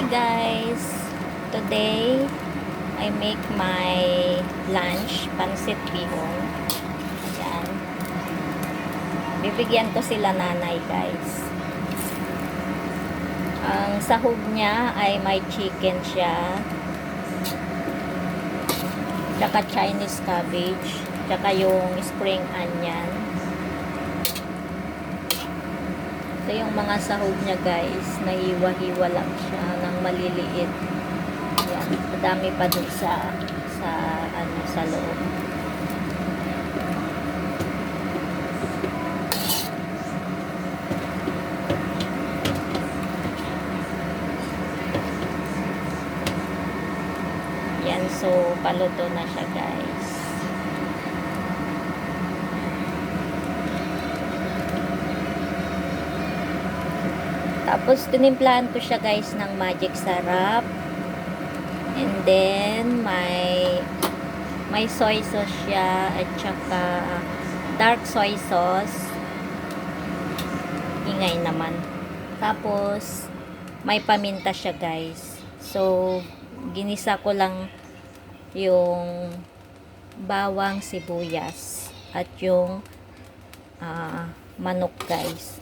guys, today I make my lunch, pansit bihon. Ayan. Bibigyan ko sila nanay guys. Ang sahog niya ay may chicken siya, tsaka Chinese cabbage, tsaka yung spring onion. Ito yung mga sahog niya guys, nahiwa-hiwa lang siya ng maliliit. Ayan, madami pa dun sa loob. Yan, so paluto na siya guys. Tapos tinimplahan ko siya guys ng magic sarap. And then may soy sauce siya at saka dark soy sauce. Ingay naman. Tapos may paminta siya guys. So ginisa ko lang yung bawang, sibuyas at yung manok guys.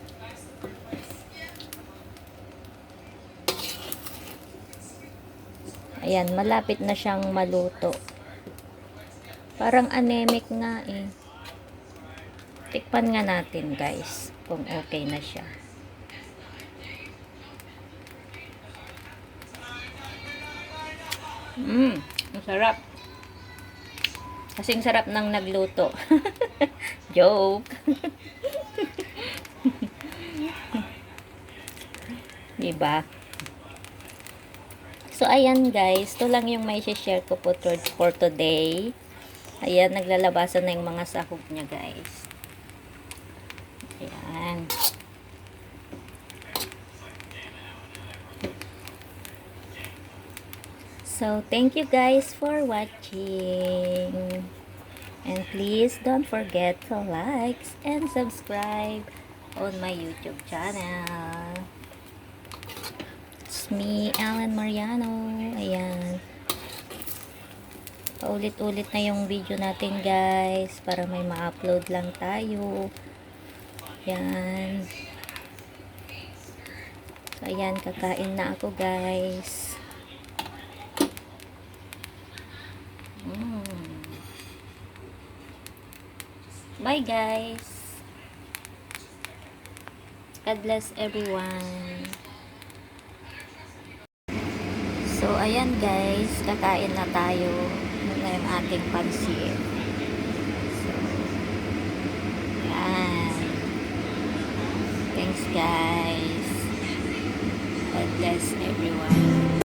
Ayan, malapit na siyang maluto. Parang anemic nga eh. Tikpan nga natin guys kung okay na siya. Ang sarap. Kasing sarap ng nagluto. Joke. Diba? So, ayan guys. Ito lang yung may share ko po for today. Ayan, naglalabasan na yung mga sahog niya guys. Ayan. So, thank you guys for watching. And please don't forget to like and subscribe on my YouTube channel. It's me, Alan Mariano. Ayan. Paulit-ulit na yung video natin guys para may ma-upload lang tayo. Ayan. So, ayan, kakain na ako guys. Bye guys. God bless everyone. So ayan guys, kakain na tayo. Muna yung ating pansit. So, ayan. Thanks guys. God bless everyone.